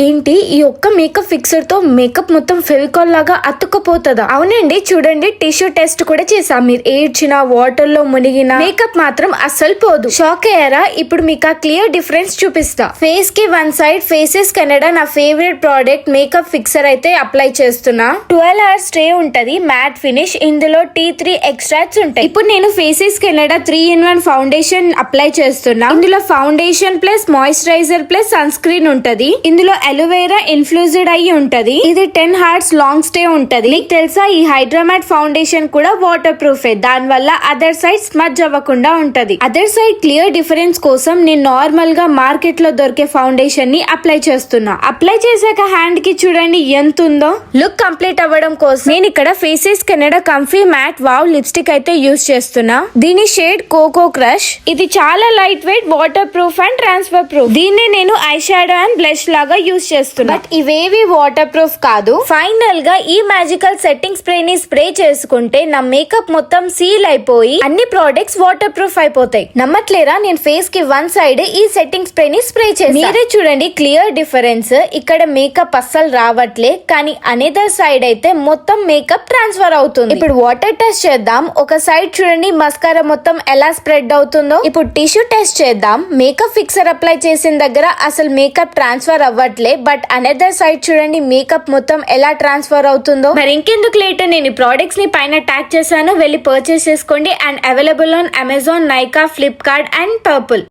ఏంటి ఈ ఒక్క మేకప్ ఫిక్సర్ తో మేకప్ మొత్తం ఫెవికాల్ లాగా అతుక్కుపోతుందా? అవునండి, చూడండి టిష్యూ టెస్ట్ కూడా చేసా. మీరు ఏడ్చిన వాటర్ లో మునిగిన మేకప్ మాత్రం అస్సలు పోదు. షాక్ అయ్యారా? ఇప్పుడు మీకు ఆ క్లియర్ డిఫరెన్స్ చూపిస్తా. ఫేస్ కి వన్ సైడ్ ఫేసెస్ కెనడా నా ఫేవరెట్ ప్రోడక్ట్ మేకప్ ఫిక్సర్ అయితే అప్లై చేస్తున్నా. 12 hours స్టే ఉంటది, మ్యాట్ ఫినిష్. ఇందులో T3 ఎక్స్ట్రాక్ట్స్ ఉంటాయి. ఇప్పుడు నేను faces Canada 3-in-1 foundation apply చేస్తున్నా. ఇందులో foundation plus moisturizer plus sunscreen ఉంటది. ఇందులో అలోవెరా ఇన్ఫ్యూజ్డ్ అయ్యి ఉంటది. ఇది 10 hours లాంగ్ స్టే ఉంటది. మీకు తెలుసా ఈ హైడ్రామాట్ ఫౌండేషన్ కూడా వాటర్ ప్రూఫ్. దాని వల్ల అదర్ సైడ్ స్మజ్ అవ్వకుండా ఉంటది. అదర్ సైడ్ క్లియర్ డిఫరెన్స్ కోసం నేను నార్మల్ గా మార్కెట్ లో దొరికే ఫౌండేషన్ ని అప్లై చేస్తున్నా. అప్లై చేశాక హ్యాండ్ కి చూడండి ఎంత ఉందో. లుక్ కంప్లీట్ అవ్వడం కోసం నేను ఇక్కడ Faces Canada comfy matte wow lipstick అయితే యూజ్ చేస్తున్నా. దీని షేడ్ కోకో క్రష్. ఇది చాలా lightweight, waterproof and transfer proof. దీన్ని నేను ఐ షాడో అండ్ బ్లష్ లాగా యూజ్ చేస్తున్నా. బట్ ఇవేవి వాటర్ ప్రూఫ్ కాదు. ఫైనల్ గా ఈ మ్యాజికల్ సెట్టింగ్ స్ప్రే ని స్ప్రే చేసుకుంటే నా మేకప్ మొత్తం సీల్ అయిపోయి అన్ని ప్రోడక్ట్స్ వాటర్ ప్రూఫ్ అయిపోతాయి. నమ్మట్లేరా? నేను ఫేస్ కి వన్ సైడ్ ఈ సెట్టింగ్ స్ప్రే ని స్ప్రే చేసి మీరే చూడండి క్లియర్ డిఫరెన్స్. ఇక్కడ మేకప్ అస్సలు రావట్లే, కానీ అనదర్ సైడ్ అయితే మొత్తం మేకప్ ట్రాన్స్ఫర్ అవుతుంది. ఇప్పుడు వాటర్ టెస్ట్ చేద్దాం. ఒక సైడ్ చూడండి మస్కారా మొత్తం ఎలా స్ప్రెడ్ అవుతుందో. ఇప్పుడు టిష్యూ టెస్ట్ చేద్దాం. మేకప్ ఫిక్సర్ అప్లై చేసిన దగ్గర అసలు మేకప్ ట్రాన్స్ఫర్ అవ్వట్లే, బట్ అనదర్ సైడ్ చూడండి మేకప్ మొత్తం ఎలా ట్రాన్స్ఫర్ అవుతుందో. మరి ఇంకెందుకు లేట్, నేను ఈ ప్రోడక్ట్స్ ని పైన ట్యాగ్ చేశాను, వెళ్ళి పర్చేస్ చేసుకోండి. And available on Amazon, Nykaa, Flipkart and purple.